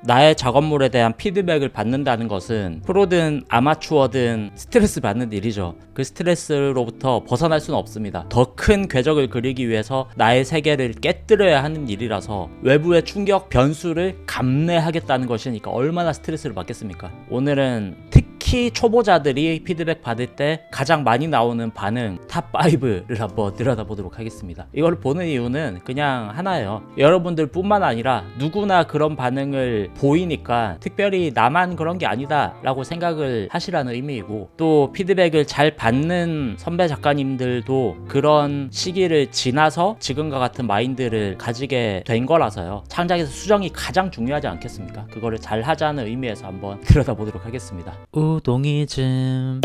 나의 작업물에 대한 피드백을 받는다는 것은 프로든 아마추어든 스트레스 받는 일이죠. 그 스트레스로부터 벗어날 수는 없습니다. 더 큰 궤적을 그리기 위해서 나의 세계를 깨뜨려야 하는 일이라서 외부의 충격 변수를 감내하겠다는 것이니까 얼마나 스트레스를 받겠습니까? 오늘은 특히 초보자들이 피드백 받을 때 가장 많이 나오는 반응 탑5를 한번 들여다보도록 하겠습니다. 이걸 보는 이유는 그냥 하나예요. 여러분들 뿐만 아니라 누구나 그런 반응을 보이니까 특별히 나만 그런 게 아니다 라고 생각을 하시라는 의미이고, 또 피드백을 잘 받는 선배 작가님들도 그런 시기를 지나서 지금과 같은 마인드를 가지게 된 거라서요. 창작에서 수정이 가장 중요하지 않겠습니까? 그거를 잘 하자는 의미에서 한번 들여다보도록 하겠습니다. 우동이즘.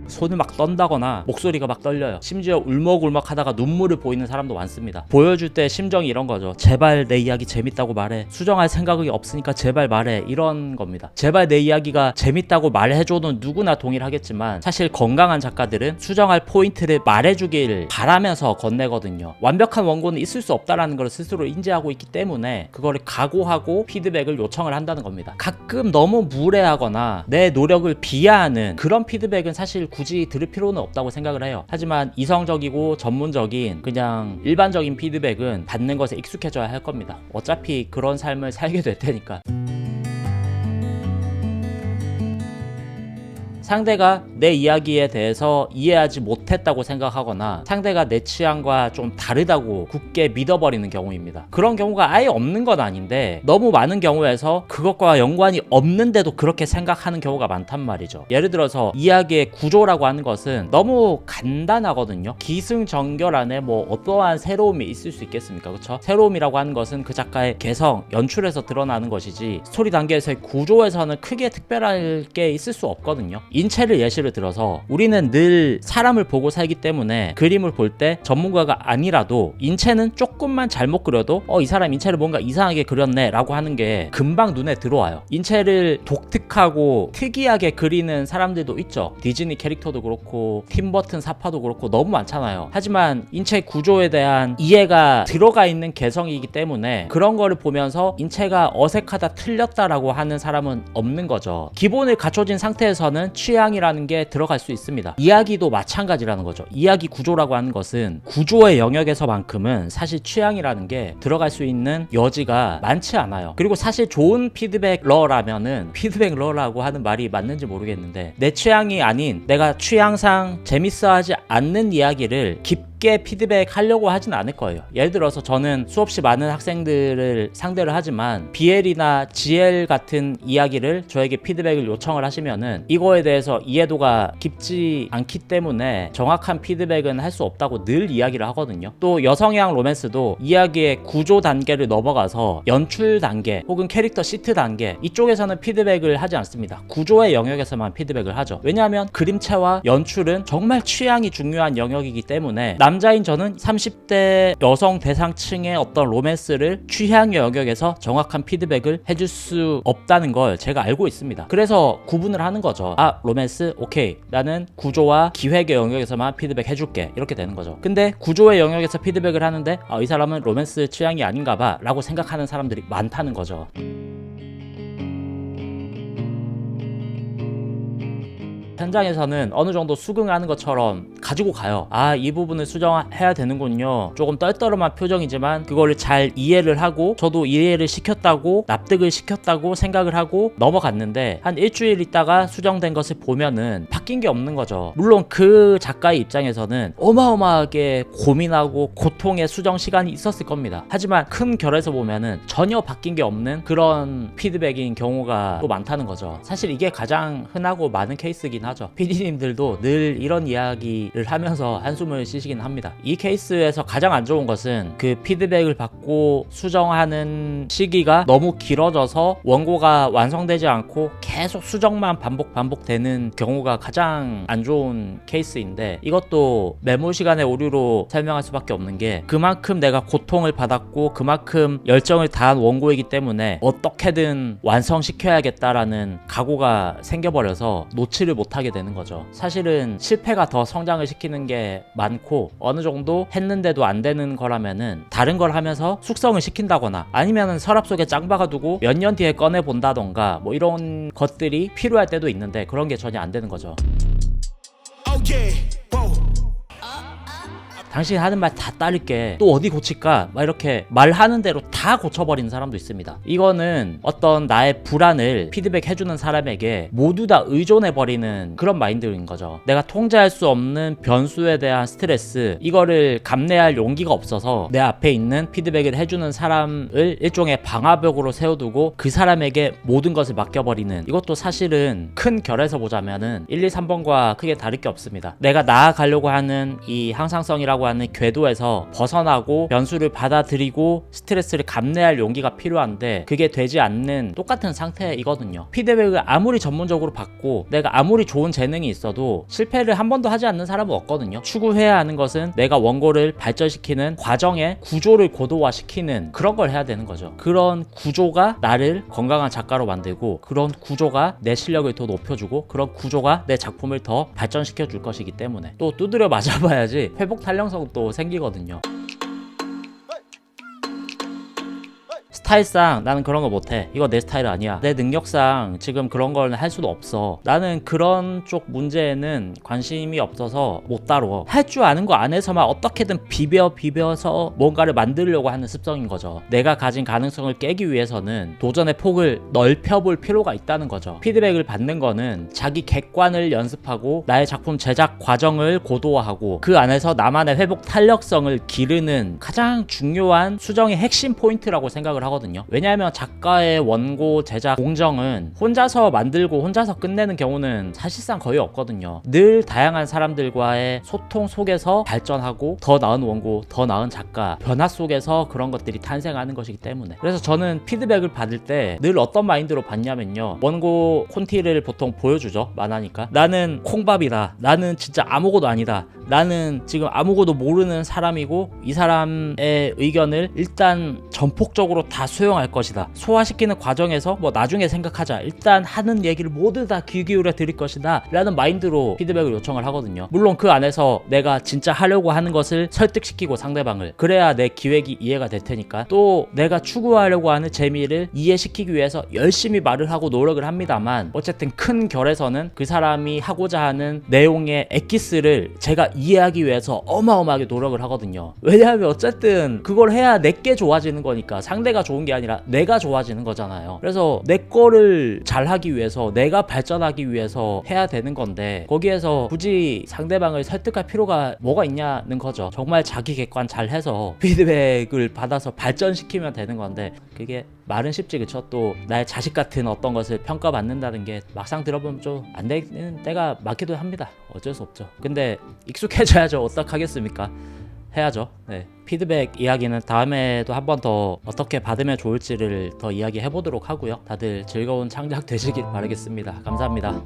손을 막 떤다거나 목소리가 막 떨려요. 심지어 울먹울먹 하다가 눈물을 보이는 사람도 많습니다. 보여줄 때 심정이 이런 거죠. 제발 내 이야기 재밌다고 말해. 수정할 생각이 없으니까 제발 말해. 이런 겁니다. 제발 내 이야기가 재밌다고 말해줘도 누구나 동의를 하겠지만, 사실 건강한 작가들은 수정할 포인트를 말해주길 바라면서 건네거든요. 완벽한 원고는 있을 수 없다라는 걸 스스로 인지하고 있기 때문에 그거를 각오하고 피드백을 요청을 한다는 겁니다. 가끔 너무 무례하거나 내 노력을 비하하는 그런 피드백은 사실 굳이 들을 필요는 없다고 생각을 해요. 하지만 이성적이고 전문적인 그냥 일반적인 피드백은 받는 것에 익숙해져야 할 겁니다. 어차피 그런 삶을 살게 될 테니까. 상대가 내 이야기에 대해서 이해하지 못했다고 생각하거나 상대가 내 취향과 좀 다르다고 굳게 믿어버리는 경우입니다. 그런 경우가 아예 없는 건 아닌데 너무 많은 경우에서 그것과 연관이 없는데도 그렇게 생각하는 경우가 많단 말이죠. 예를 들어서 이야기의 구조라고 하는 것은 너무 간단하거든요. 기승전결 안에 뭐 어떠한 새로움이 있을 수 있겠습니까? 그렇죠? 새로움이라고 하는 것은 그 작가의 개성, 연출에서 드러나는 것이지 스토리 단계에서의 구조에서는 크게 특별할 게 있을 수 없거든요. 인체를 예시를 들어서 우리는 늘 사람을 보고 살기 때문에 그림을 볼 때 전문가가 아니라도 인체는 조금만 잘못 그려도 이 사람 인체를 뭔가 이상하게 그렸네 라고 하는 게 금방 눈에 들어와요. 인체를 독특하고 특이하게 그리는 사람들도 있죠. 디즈니 캐릭터도 그렇고 팀버튼 사파도 그렇고 너무 많잖아요. 하지만 인체 구조에 대한 이해가 들어가 있는 개성이기 때문에 그런 거를 보면서 인체가 어색하다 틀렸다라고 하는 사람은 없는 거죠. 기본을 갖춰진 상태에서는 취향이라는 게 들어갈 수 있습니다. 이야기도 마찬가지라는 거죠. 이야기 구조라고 하는 것은 구조의 영역에서만큼은 사실 취향이라는 게 들어갈 수 있는 여지가 많지 않아요. 그리고 사실 좋은 피드백러라면은, 피드백러라고 하는 말이 맞는지 모르겠는데, 내 취향이 아닌 내가 취향상 재밌어하지 않는 이야기를 깊게 피드백 하려고 하진 않을 거예요. 예를 들어서 저는 수없이 많은 학생들을 상대를 하지만 BL이나 GL 같은 이야기를 저에게 피드백을 요청을 하시면은 이거에 대해서 이해도가 깊지 않기 때문에 정확한 피드백은 할 수 없다고 늘 이야기를 하거든요. 또 여성향 로맨스도 이야기의 구조 단계를 넘어가서 연출 단계 혹은 캐릭터 시트 단계, 이쪽에서는 피드백을 하지 않습니다. 구조의 영역에서만 피드백을 하죠. 왜냐하면 그림체와 연출은 정말 취향이 중요한 영역이기 때문에 남자인 저는 30대 여성 대상층의 어떤 로맨스를 취향의 영역에서 정확한 피드백을 해줄 수 없다는 걸 제가 알고 있습니다. 그래서 구분을 하는 거죠. 로맨스? 오케이. 나는 구조와 기획의 영역에서만 피드백 해줄게. 이렇게 되는 거죠. 근데 구조의 영역에서 피드백을 하는데 이 사람은 로맨스 취향이 아닌가 봐 라고 생각하는 사람들이 많다는 거죠. 현장에서는 어느 정도 수긍하는 것처럼 가지고 가요. 이 부분을 수정해야 되는군요. 조금 떨떠름한 표정이지만 그거를 잘 이해를 하고, 저도 이해를 시켰다고 납득을 시켰다고 생각을 하고 넘어갔는데 한 일주일 있다가 수정된 것을 보면은 바뀐 게 없는 거죠. 물론 그 작가의 입장에서는 어마어마하게 고민하고 고통의 수정 시간이 있었을 겁니다. 하지만 큰 결에서 보면은 전혀 바뀐 게 없는 그런 피드백인 경우가 또 많다는 거죠. 사실 이게 가장 흔하고 많은 케이스이긴 하죠. PD님들도 늘 이런 이야기를 하면서 한숨을 쉬시긴 합니다. 이 케이스에서 가장 안 좋은 것은 그 피드백을 받고 수정하는 시기가 너무 길어져서 원고가 완성되지 않고 계속 수정만 반복되는 경우가 가장 안 좋은 케이스인데, 이것도 메모 시간의 오류로 설명할 수밖에 없는 게 그만큼 내가 고통을 받았고 그만큼 열정을 다한 원고이기 때문에 어떻게든 완성시켜야겠다라는 각오가 생겨버려서 놓지를 못하게 되는 거죠. 사실은 실패가 더 성장을 숙성을 시키는 게 많고, 어느 정도 했는데도 안 되는 거라면은 다른 걸 하면서 숙성을 시킨다거나, 아니면은 서랍 속에 짱 박아두고 몇 년 뒤에 꺼내 본다던가, 뭐 이런 것들이 필요할 때도 있는데 그런 게 전혀 안 되는 거죠. 당신 하는 말 다 따를게, 또 어디 고칠까, 막 이렇게 말하는 대로 다 고쳐버리는 사람도 있습니다. 이거는 어떤 나의 불안을 피드백 해주는 사람에게 모두 다 의존해버리는 그런 마인드인 거죠. 내가 통제할 수 없는 변수에 대한 스트레스, 이거를 감내할 용기가 없어서 내 앞에 있는 피드백을 해주는 사람을 일종의 방화벽으로 세워두고 그 사람에게 모든 것을 맡겨버리는, 이것도 사실은 큰 결에서 보자면은 1, 2, 3번과 크게 다를 게 없습니다. 내가 나아가려고 하는 이 항상성이라고 하는 궤도에서 벗어나고 변수를 받아들이고 스트레스를 감내할 용기가 필요한데, 그게 되지 않는 똑같은 상태이거든요. 피드백을 아무리 전문적으로 받고 내가 아무리 좋은 재능이 있어도 실패를 한 번도 하지 않는 사람은 없거든요. 추구해야 하는 것은 내가 원고를 발전시키는 과정의 구조를 고도화시키는 그런 걸 해야 되는 거죠. 그런 구조가 나를 건강한 작가로 만들고, 그런 구조가 내 실력을 더 높여주고, 그런 구조가 내 작품을 더 발전시켜 줄 것이기 때문에 또 두드려 맞아봐야지 회복 탄력성도 생기거든요. 스타일상 나는 그런 거 못해, 이거 내 스타일 아니야, 내 능력상 지금 그런 걸 할 수도 없어, 나는 그런 쪽 문제에는 관심이 없어서 못 다뤄, 할 줄 아는 거 안에서만 어떻게든 비벼서 뭔가를 만들려고 하는 습성인 거죠. 내가 가진 가능성을 깨기 위해서는 도전의 폭을 넓혀볼 필요가 있다는 거죠. 피드백을 받는 거는 자기 객관을 연습하고 나의 작품 제작 과정을 고도화하고 그 안에서 나만의 회복 탄력성을 기르는 가장 중요한 수정의 핵심 포인트라고 생각을 하거든요. 왜냐하면 작가의 원고 제작 공정은 혼자서 만들고 혼자서 끝내는 경우는 사실상 거의 없거든요. 늘 다양한 사람들과의 소통 속에서 발전하고 더 나은 원고, 더 나은 작가, 변화 속에서 그런 것들이 탄생하는 것이기 때문에, 그래서 저는 피드백을 받을 때 늘 어떤 마인드로 받냐면요, 원고 콘티를 보통 보여주죠, 만화니까. 나는 콩밥이다, 나는 진짜 아무것도 아니다, 나는 지금 아무것도 모르는 사람이고 이 사람의 의견을 일단 전폭적으로 다 수용할 것이다, 소화시키는 과정에서 뭐 나중에 생각하자, 일단 하는 얘기를 모두 다 귀 기울여 드릴 것이다 라는 마인드로 피드백을 요청을 하거든요. 물론 그 안에서 내가 진짜 하려고 하는 것을 설득시키고 상대방을, 그래야 내 기획이 이해가 될 테니까, 또 내가 추구하려고 하는 재미를 이해시키기 위해서 열심히 말을 하고 노력을 합니다만, 어쨌든 큰 결에서는 그 사람이 하고자 하는 내용의 엑기스를 제가 이해하기 위해서 어마어마하게 노력을 하거든요. 왜냐하면 어쨌든 그걸 해야 내게 좋아지는 거니까, 상대가 좋은 게 아니라 내가 좋아지는 거잖아요. 그래서 내 거를 잘하기 위해서, 내가 발전하기 위해서 해야 되는 건데, 거기에서 굳이 상대방을 설득할 필요가 뭐가 있냐는 거죠. 정말 자기 객관 잘 해서 피드백을 받아서 발전시키면 되는 건데, 그게 말은 쉽지, 그쵸? 또 나의 자식 같은 어떤 것을 평가받는다는 게 막상 들어보면 좀 안 되는 때가 많기도 합니다. 어쩔 수 없죠. 근데 익숙해져야죠. 어떡하겠습니까? 해야죠. 네. 피드백 이야기는 다음에도 한 번 더 어떻게 받으면 좋을지를 더 이야기해 보도록 하고요. 다들 즐거운 창작 되시길 바라겠습니다. 감사합니다.